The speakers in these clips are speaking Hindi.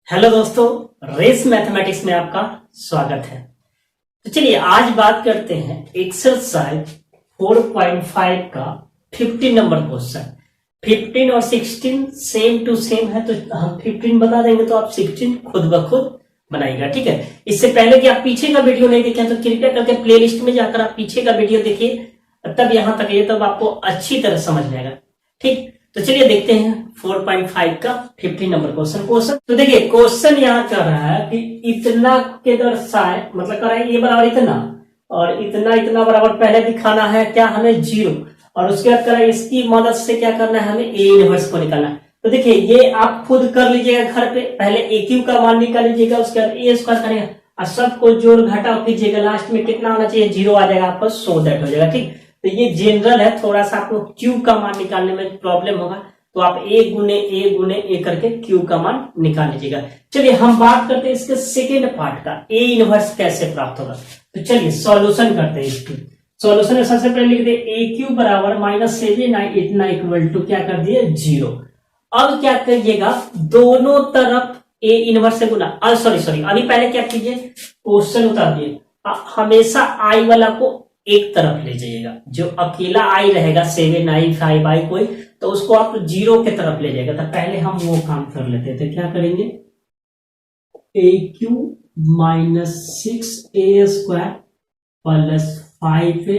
हेलो दोस्तों, रेस मैथमेटिक्स में आपका स्वागत है। तो चलिए आज बात करते हैं एक्सरसाइज 4.5 का 15 नंबर क्वेश्चन। 15 और 16 सेम टू सेम है, तो हम 15 बता देंगे तो आप 16 खुद ब खुद बनाइएगा। ठीक है, इससे पहले कि आप पीछे का वीडियो नहीं देखें तो कृपया करके प्लेलिस्ट में जाकर आप पीछे का वीडियो देखिए, तब यहां तक ये तब आपको अच्छी तरह समझ में आएगा। ठीक, तो चलिए देखते हैं 4.5 का 15 नंबर क्वेश्चन। तो देखिए क्वेश्चन यहाँ कर रहा है कि इतना के दर्शाए, मतलब कर रहा है ये बराबर इतना और इतना इतना बराबर पहले दिखाना है क्या हमें 0, और उसके बाद करा इसकी मदद से क्या करना है हमें ए इनवर्स को निकालना है। तो देखिए ये आप खुद कर लीजिएगा घर पे, पहले ए क्यू का मान निकाल लीजिएगा, उसके बाद ए स्क्वायर करेगा और सबको जोड़ घटाव कीजिएगा, लास्ट में कितना आना चाहिए 0 आ जाएगा आपका, सो दैट हो जाएगा। ठीक, तो ये जनरल है, थोड़ा सा आपको क्यू का मान निकालने में प्रॉब्लम होगा तो आप ए गुने ए करके क्यू का मान निकाल लीजिएगा। चलिए हम बात करते हैं इसके सेकेंड पार्ट का, ए इनवर्स कैसे प्राप्त होगा। तो चलिए सॉल्यूशन करते हैं इसकी। सॉल्यूशन में सबसे पहले लिख दे ए क्यू बराबर -7 इतना इक्वल टू क्या कर दिए 0। अब क्या करिएगा दोनों तरफ ए इनवर्स से गुना, सॉरी अभी पहले क्या कीजिए क्वेश्चन उतार दिए, हमेशा आई वाला को एक तरफ ले जाइएगा, जो अकेला आई रहेगा 7i 5i कोई, तो उसको आप 0 के तरफ ले जाएगा। तो पहले हम वो काम कर लेते हैं, तो क्या करेंगे ए क्यू -6a² प्लस 5a,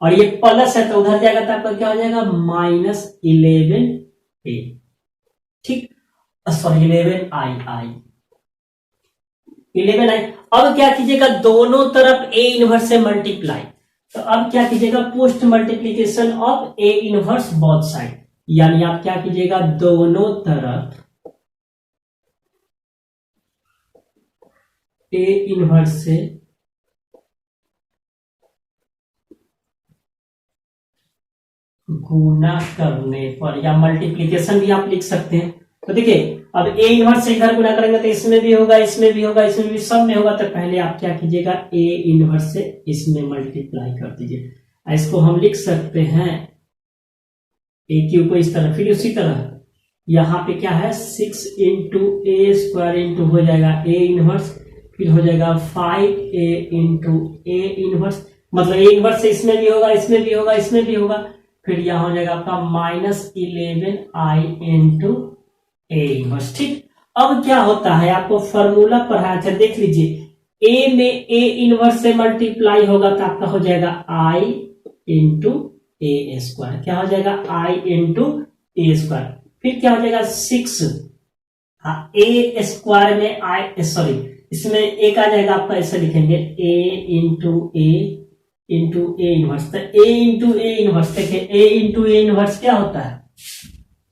और ये प्लस है तो उधर जाएगा तो आपका क्या हो जाएगा -11a। ठीक, सॉरी 11i। अब क्या कीजिएगा दोनों तरफ ए इनवर्स से मल्टीप्लाई, तो अब क्या कीजिएगा post multiplication of A inverse both side, यानी आप क्या कीजिएगा दोनों तरफ ए इनवर्स से गुना करने पर, या मल्टीप्लीकेशन भी आप लिख सकते हैं। तो देखिए अब ए इनवर्स से इधर गुना करेंगे तो इसमें भी होगा, इसमें भी होगा, इसमें भी, सब में होगा। तो पहले आप क्या कीजिएगा ए इनवर्स से इसमें मल्टीप्लाई कर दीजिए। इसको हम लिख सकते हैं ए क्यू को इस तरह, फिर उसी तरह यहाँ पे क्या है 6 इंटू ए स्क्वायर इंटू हो जाएगा ए इनवर्स, फिर हो जाएगा 5a इंटू ए इनवर्स, मतलब ए इनवर्स से इसमें भी होगा, इसमें भी होगा, इसमें भी होगा, फिर यहाँ हो जाएगा आपका -11i इंटू ए इनवर्स। ठीक, अब क्या होता है आपको फॉर्मूला पढ़ाया था, देख लीजिए ए में ए इनवर्स से मल्टीप्लाई होगा तो आपका हो जाएगा i इंटू ए स्क्वायर, क्या हो जाएगा i इंटू ए स्क्वायर, फिर क्या हो जाएगा 6 ए स्क्वायर में आई, सॉरी इसमें एक आ जाएगा आपका, ऐसे लिखेंगे ए इंटू ए इनवर्स। तो ए इंटू ए इनवर्स, देखिए ए इंटू ए इनवर्स क्या होता है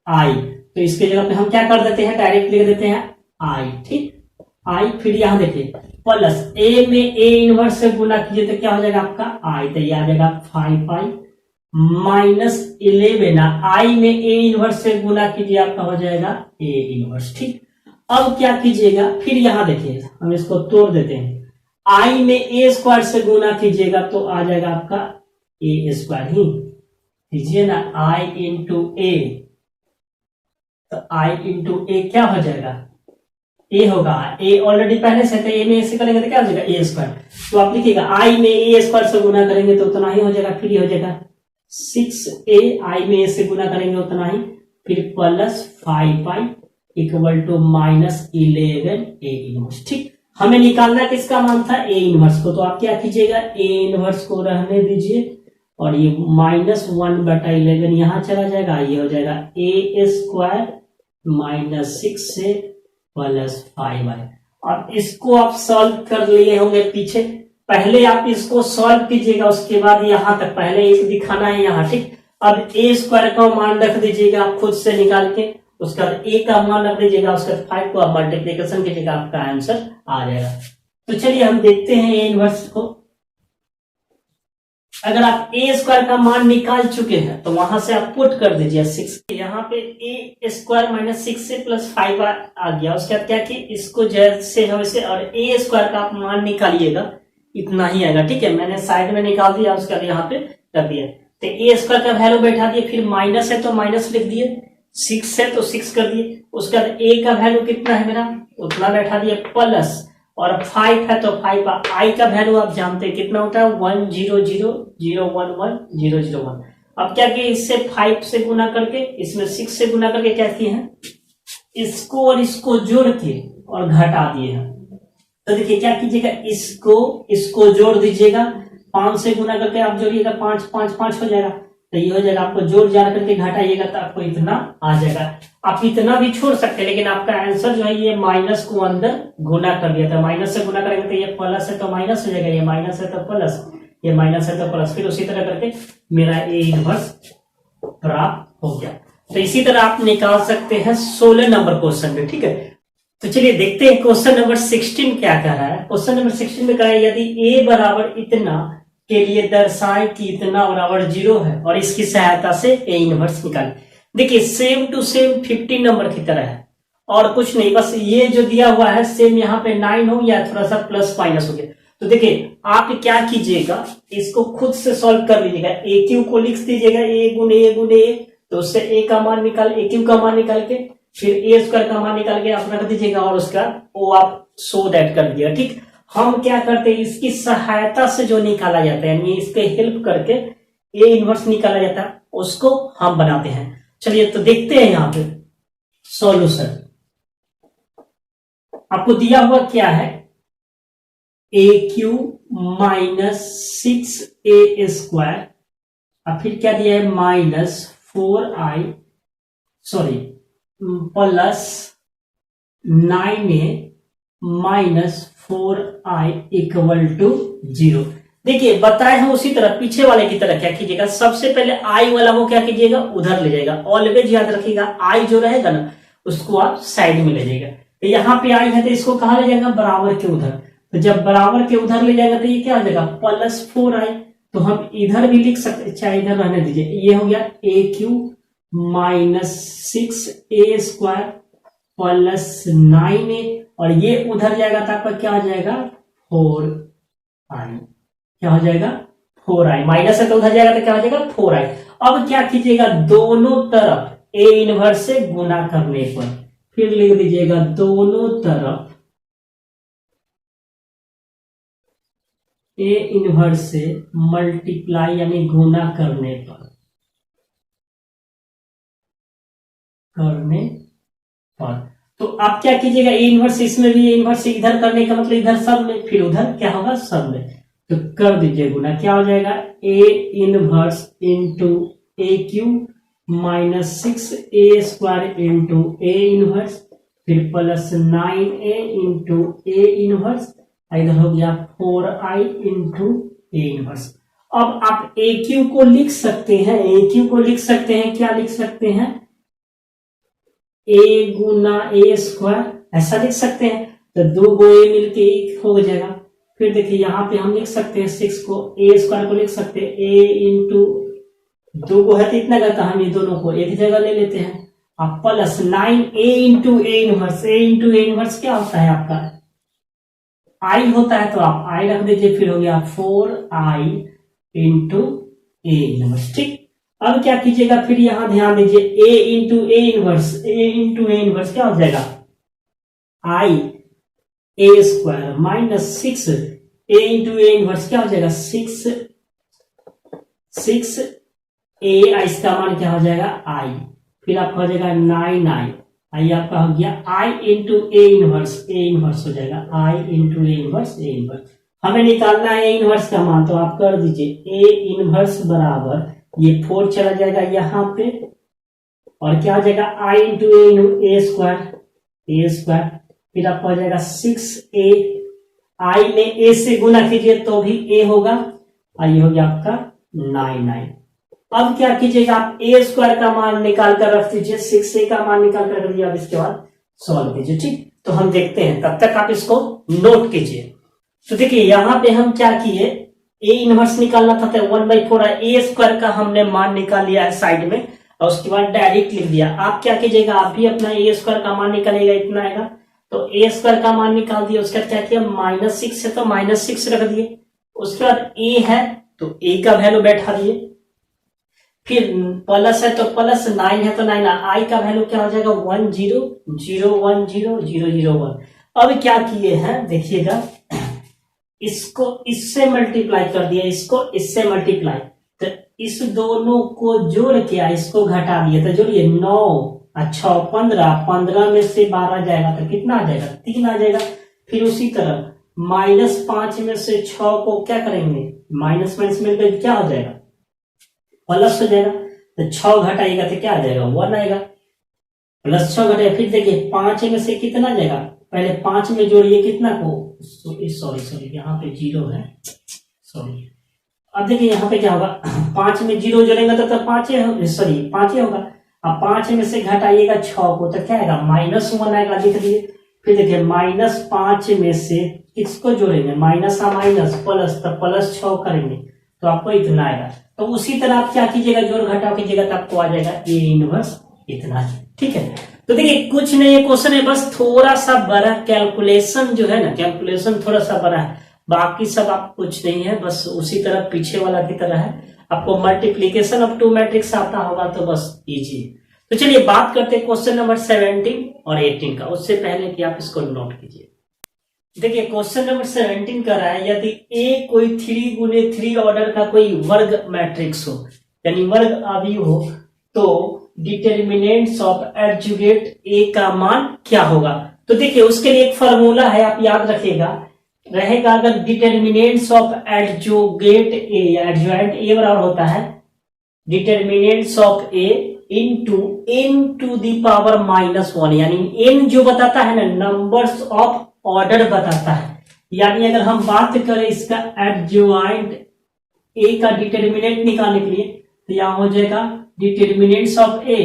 आई, तो इसके जगह पे हम क्या कर देते हैं डायरेक्ट लिख देते हैं आई। ठीक, आई, फिर यहां देखिए प्लस ए में ए इनवर्स से गुना कीजिए तो क्या हो जाएगा आपका आई, तो ये आ जाएगा 5i -11 आई में ए इनवर्स से गुना कीजिए आपका हो जाएगा ए इनवर्स। ठीक, अब क्या कीजिएगा फिर यहां देखिए हम इसको तोड़ देते हैं, आई में ए स्क्वायर से गुना कीजिएगा तो आ जाएगा आपका ए स्क्वायर ही कीजिए ना, आई इंटू ए, तो आई इंटू ए क्या हो जाएगा ए होगा, ए ऑलरेडी पहले से था, ए में ए से करेंगे तो क्या हो जाएगा ए स्क्वायर, तो आप लिखिएगा आई में ए स्क्वायर से गुना करेंगे तो उतना ही हो जाएगा, फिर हो जाएगा 6a, आई में ए से गुना करेंगे उतना ही, फिर plus 5i equal to -11 A inverse. ठीक, हमें निकालना किसका मान था ए इनवर्स को, तो आप क्या कीजिएगा ए इनवर्स को रहने दीजिए और ये -1/11 यहां चला जाएगा, ये हो जाएगा ए स्क्वायर -6a प्लस 5i। अब इसको आप सॉल्व कर लिए होंगे पीछे, पहले आप इसको सॉल्व कीजिएगा, उसके बाद यहां तक पहले एक दिखाना है यहाँ। ठीक, अब ए स्क्वायर का मान रख दीजिएगा आप खुद से निकाल के, उसके बाद ए का मान रख दीजिएगा, उसके बाद 5 को आप मल्टीप्लीकेशन कीजिएगा, आपका आंसर आ जाएगा। तो चलिए हम देखते हैं ए इनवर्स को। अगर आप ए स्क्वायर का मान निकाल चुके हैं तो वहां से आप पुट कर दीजिए 6, यहाँ पे ए स्क्वायर -6 प्लस 5 आ गया, उसके बाद क्या कि इसको जैसे है वैसे, और ए स्क्वायर का आप मान निकालिएगा इतना ही आएगा। ठीक है, मैंने साइड में निकाल दिया, उसके बाद यहाँ पे कर दिया, तो ए स्क्वायर का वैल्यू बैठा दिए, फिर माइनस है तो माइनस लिख दिए, 6 है तो 6 कर दिए, उसके बाद ए का वैल्यू कितना है मेरा उतना बैठा दिए प्लस, और 5 है तो 5 आई का वैल्यू आप जानते हैं कितना होता है 1000011 अब क्या किए इससे 5 से गुना करके इसमें 6 से गुना करके क्या किए हैं इसको और इसको जोड़ के और घटा दिए हैं। तो देखिए क्या कीजिएगा इसको जोड़ दीजिएगा 5 से गुना करके आप जोड़िएगा 5 5 5 हो जाएगा, तो ये हो जाएगा आपको जोड़ जाड़ करके घटाइएगा तो आपको इतना आ जाएगा। आप इतना भी छोड़ सकते हैं लेकिन आपका आंसर जो है ये माइनस को अंदर गुना कर दिया था, माइनस से गुना करेंगे तो ये प्लस है तो माइनस हो जाएगा, ये माइनस है तो प्लस, ये माइनस है तो प्लस, फिर उसी तरह करके मेरा ए इनवर्स प्राप्त हो गया। तो इसी तरह आप निकाल सकते हैं 16 नंबर क्वेश्चन में। ठीक है, तो चलिए देखते हैं क्वेश्चन नंबर 16 क्या कह रहा है। क्वेश्चन नंबर 16 में कह रहा है यदि a बराबर इतना के लिए दर्शाए कि इतना बराबर 0 है और इसकी सहायता से a इनवर्स निकालें। देखिए सेम टू सेम 15 नंबर की तरह है और कुछ नहीं, बस ये जो दिया हुआ है सेम यहाँ पे 9 हो गया, थोड़ा सा प्लस माइनस हो गया। तो देखिए आप क्या कीजिएगा इसको खुद से सॉल्व कर लीजिएगा, ए क्यू को लिख दीजिएगा a गुने a, तो उससे a का मान निकाल ए क्यू का मान निकाल के फिर ए स्क्वायर का मान निकाल के आप रख दीजिएगा और उसका वो आप सो दैट कर दिया। ठीक, हम क्या करते हैं इसकी सहायता से जो निकाला जाता है यानी इसके हेल्प करके ए इनवर्स निकाला जाता है उसको हम बनाते हैं। चलिए तो देखते हैं यहाँ पे सॉल्यूशन। आपको दिया हुआ क्या है ए क्यू माइनस 6a स्क्वायर और फिर क्या दिया है minus 4i plus 9a minus 4i equal to 0। देखिए बताए हम उसी तरह पीछे वाले की तरह क्या कीजिएगा, सबसे पहले i वाला को क्या कीजिएगा उधर ले जाएगा। ऑलवेज याद रखिएगा i जो रहेगा ना उसको आप साइड में ले जाएगा। तो यहाँ पे i है तो इसको कहाँ ले जाएगा बराबर के उधर, तो जब बराबर के उधर ले जाएगा तो ये क्या हो जाएगा प्लस 4i। तो हम इधर भी लिख सकते, चाहे इधर रहने दीजिए, ये हो गया A cube minus 6a square plus 9a और ये उधर जाएगा तो आपका क्या हो जाएगा 4i, क्या हो जाएगा 4i, माइनस है तो उधर जाएगा तो क्या हो जाएगा 4i। अब क्या कीजिएगा दोनों तरफ ए इनवर्स से गुना करने पर फिर लिख दीजिएगा दोनों तरफ ए इनवर्स से मल्टीप्लाई यानी गुना करने पर तो आप क्या कीजिएगा ए इनवर्स इसमें भी ए इनवर्स इधर करने का मतलब इधर सब में, फिर उधर क्या होगा सब में, तो कर दीजिए गुना, क्या हो जाएगा A inverse into A cube minus 6a square into A inverse फिर plus 9a into A inverse, इधर हो गया 4i इंटू ए इनवर्स। अब आप ए क्यू को लिख सकते हैं, ए क्यू को लिख सकते हैं, क्या लिख सकते हैं a गुना ए स्क्वायर ऐसा लिख सकते हैं, तो दो गो ए मिलके एक हो जाएगा। फिर देखिए यहाँ पे हम लिख सकते हैं 6 को ए स्क्वायर को लिख सकते हैं ए इंटू दो को है तो इतना करता हम ये दोनों को एक जगह ले लेते हैं, अब plus 9a into A inverse, A into A inverse क्या होता है आपका आई होता है तो आप आई रख दीजिए, फिर हो गया 4i इंटू ए इनवर्स। ठीक, अब क्या कीजिएगा फिर यहां ध्यान दीजिए a into A inverse, A into A inverse क्या हो जाएगा I A square minus 6 A into A inverse क्या हो जाएगा 6 ए, इसका मान क्या हो जाएगा आई, फिर आपका हो जाएगा 9i, आई आपका हो गया आई इंटू ए इनवर्स हो जाएगा आई इंटू ए इनवर्स। हमें निकालना है ए इनवर्स का मान, तो आप कर दीजिए ए इनवर्स बराबर ये 4 चला जाएगा यहाँ पे और क्या हो जाएगा आई इंटू ए स्क्वायर फिर आपका हो जाएगा 6a, आई में ए से गुना कीजिए तो भी ए होगा और ये हो गया आपका 9i। अब क्या कीजिएगा आप ए स्क्वायर का मान निकाल कर रख दीजिए, 6a का मान निकाल कर रख दीजिए, अब इसके बाद सॉल्व कीजिए। ठीक, तो हम देखते हैं, तब तक आप इसको नोट कीजिए। तो देखिए यहाँ पे हम क्या किए ए इनवर्स निकालना था तो 1/4 ए स्क्वायर का हमने मान निकाल लिया है साइड में और उसके बाद डायरेक्ट लिख दिया। आप क्या कीजिएगा आप भी अपना ए स्क्वायर का मान निकालिएगा, इतना आएगा तो ए स्क्वायर का मान निकाल दिया, उसका क्या किया -6 है तो -6 रख दिए, उसके बाद ए है तो ए का वैल्यू बैठा दिए, फिर प्लस है तो प्लस, 9 है तो 9, आई का वैल्यू क्या हो जाएगा 1 0 0 1 0 0 0 1। अब क्या किए हैं देखिएगा, इसको इससे मल्टीप्लाई कर दिया, इसको इससे मल्टीप्लाई, तो इस दोनों को जोड़ के इसको घटा दिया, तो जोड़िए 9 अच्छा 15, 15 में से 12 जाएगा तो कितना आ जाएगा 3 आ जाएगा। फिर उसी तरह -5 में से 6 को क्या करेंगे, माइनस माइनस मिलकर क्या हो जाएगा प्लस हो जाएगा, तो 6 घटाएगा तो क्या आ जाएगा 1 आएगा, प्लस 6 घटाएगा। फिर देखिए 5 में से कितना जाएगा, पहले 5 में जोड़िए कितना को, सॉरी यहाँ पे 0 है, सॉरी। अब देखिए यहाँ पे क्या होगा, 5 में 0 जोड़ेंगे तो 5 होगा। अब 5 में से घटाइएगा 6 को तो क्या आएगा -1 आएगा, लिख दिए। फिर देखिए -5 में से किसको जोड़ेंगे, माइनस आ माइनस प्लस, तो प्लस 6 करेंगे तो आपको इतना आएगा। तो उसी तरह आप क्या कीजिएगा, जोड़ घटाव कीजिएगा तो आपको आ जाएगा A इनवर्स इतना है। ठीक है, तो देखिए कुछ नहीं, ये क्वेश्चन है बस थोड़ा सा बड़ा, कैलकुलेशन जो है ना, कैलकुलेशन थोड़ा सा बड़ा है, बाकी सब आप कुछ नहीं है, बस उसी तरह पीछे वाला की तरह है। आपको मल्टीप्लीकेशन ऑफ 2 मैट्रिक्स आता होगा तो बस इजी है। तो चलिए बात करते हैं क्वेश्चन नंबर 17 और 18 का। उससे पहले कि आप इसको नोट कीजिए, देखिए क्वेश्चन नंबर 17 कर रहा है, यदि A कोई 3 गुने 3 ऑर्डर का कोई वर्ग मैट्रिक्स हो, यानी वर्ग अवयव हो, तो डिटर्मिनेंट्स ऑफ एडजुगेट A का मान क्या होगा। तो देखिए उसके लिए एक फॉर्मूला है, आप याद रखिएगा, रहेगा अगर डिटर्मिनेंट्स ऑफ एडजुगेट A या एडजुएंट A बराबर होता है determinants of A into n to the power -1, यानी n जो बताता है ना नंबर्स ऑफ ऑर्डर बताता है, यानी अगर हम बात करें इसका एडजुएंट A का डिटर्मिनेंट निकालने के लिए तो यहाँ हो जाएगा डिटर्मिनेंट्स ऑफ A,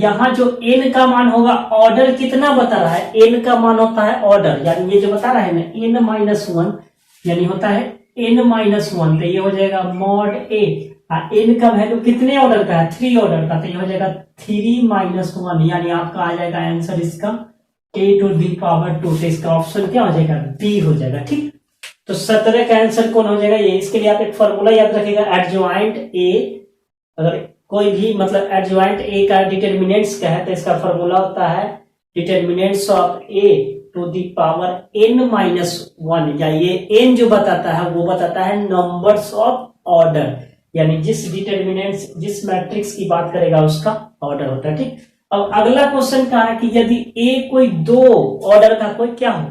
यहाँ जो n का मान होगा, ऑर्डर कितना बता रहा है, n का मान होता है ऑर्डर, यानी ये जो बता रहा है ना n-1 यानी होता है n-1, तो ये हो जाएगा मॉड A। n का वैल्यू कितने ऑर्डर का है 3 ऑर्डर का, तो ये हो जाएगा 3-1, यानी आपका आ जाएगा आंसर इसका a टू दी पावर 2, तो इसका ऑप्शन क्या हो जाएगा बी हो जाएगा। ठीक, तो 17 का आंसर कौन हो जाएगा ये, इसके लिए आप एक फॉर्मूला याद रखिएगा, एडजुएंट A, अगर कोई भी मतलब एडजुएंट A का डिटर्मिनेंट्स का है तो इसका फॉर्मूला होता है determinants of A to the power n-1, या ये n जो बताता है वो बताता है नंबर्स ऑफ ऑर्डर, यानी जिस डिटर्मिनेंट्स जिस मैट्रिक्स की बात करेगा उसका ऑर्डर होता है। ठीक, अब अगला क्वेश्चन क्या है कि यदि A कोई 2 ऑर्डर का कोई क्या हो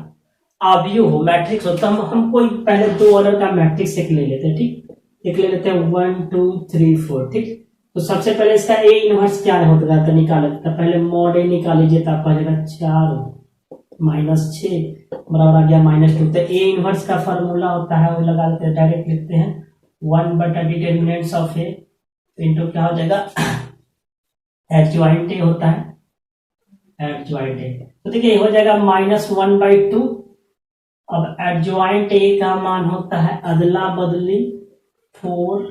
अवयव हो, मैट्रिक्स हो, तो हम कोई पहले 2 ऑर्डर का मैट्रिक्स एक ले लेते हैं। ठीक, एक ले लेते हैं 1 2 3 4। ठीक, तो सबसे पहले इसका A इनवर्स क्या होता है तो निकाले, तो पहले मॉड A निकाल लीजिए, तो आपका आ जाएगा 4 -6 बराबर आ गया -2। तो A इनवर्स का फॉर्मूला होता है वो लगा लेते हैं, डायरेक्ट लिखते हैं 1 बटा डिटर्मिनेंट्स ऑफ A इंटू क्या हो जाएगा एडजुएंट A होता है एडजुएंट A, तो देखिए हो जाएगा -1/2। अब एडजुएंट A का मान होता है अदला बदली 4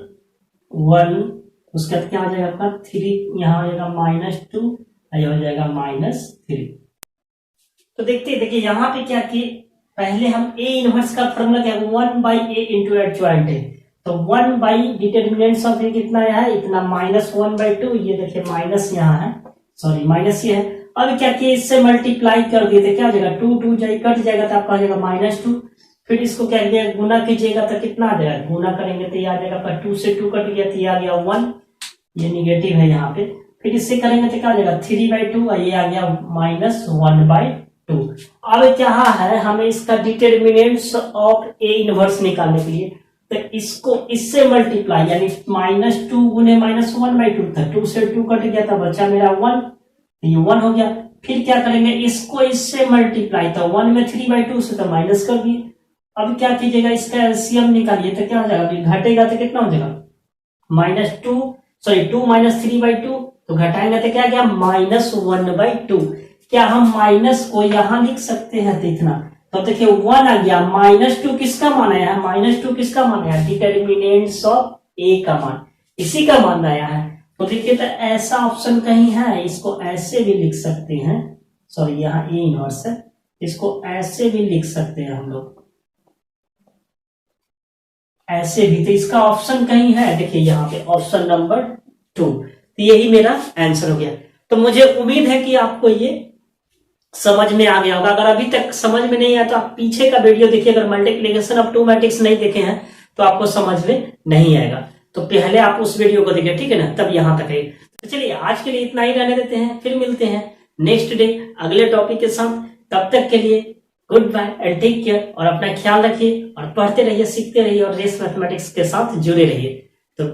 1, उसके बाद क्या हो जाएगा आपका 3, यहाँ हो जाएगा -2, ये हो जाएगा -3। तो देखिए यहाँ पे क्या कि पहले हम A इनवर्स का फॉर्मूला क्या 1/A इंटू एडजुएंट A, तो 1 बाई डिटर्मिनेंट्स ऑफ A कितना है इतना -1/2, ये देखिए माइनस यहाँ है, सॉरी माइनस ये है। अब क्या किया इससे मल्टीप्लाई कर दिए तो क्या हो जाएगा 2 2 जाए कट जाएगा तो आपका आ जाएगा -2। फिर इसको क्या किया गुना कीजिएगा तो कितना आ जाएगा, गुना करेंगे तो ये आ जाएगा आपका 2 से 2 कट गया तो ये आ गया 1, ये निगेटिव है यहाँ पे। फिर इससे करेंगे तो क्या हो जाएगा 3/2, ये आ गया -1/2। अब क्या है हमें इसका डिटर्मिनेंट्स ऑफ A इनवर्स निकालने के लिए, तो इसको इससे मल्टीप्लाई यानी -2 गुने -1/2 था, 2 से 2 कट गया था बचा मेरा 1, ये 1 हो गया। फिर क्या करेंगे इसको इससे मल्टीप्लाई, तो 1 में 3/2 से तो माइनस कर दिए। अब क्या कीजिएगा इसका एलसीएम निकालिए तो क्या हो जाएगा, घटेगा तो कितना हो जाएगा -2 - 3/2, तो घटाएंगे तो क्या गया -1/2। क्या हम माइनस को यहां लिख सकते हैं, तो इतना, तो देखिए 1 आ गया, -2 किसका मान आया है, -2 किसका मान आया डिटर्मिनेंट्स ऑफ A का मान, इसी का मान आया है। तो देखिए तो ऐसा ऑप्शन कहीं है, इसको ऐसे भी लिख सकते हैं, सॉरी यहाँ A इनवर्स है, इसको ऐसे भी लिख सकते हैं हम लोग, ऐसे भी, तो इसका ऑप्शन कहीं है, देखिए यहाँ पे ऑप्शन नंबर 2। तो यही मेरा आंसर हो गया। तो मुझे उम्मीद है कि आपको ये समझ में आ गया होगा। अगर अभी तक समझ में नहीं आया तो आप पीछे का वीडियो देखिए। अगर मल्टीप्लिकेशन ऑफ टू मैट्रिक्स नहीं देखे हैं तो आपको समझ में नहीं आएगा, तो पहले आप उस वीडियो को देखिए, ठीक है ना, तब यहां तक है। तो चलिए आज के लिए इतना ही रहने देते हैं, फिर मिलते हैं नेक्स्ट डे अगले टॉपिक के साथ। तब तक के लिए good bye and take care, और अपना ख्याल रखिए और पढ़ते रहिए, सीखते रहिए और रेस मैथमेटिक्स के साथ जुड़े रहिए। तो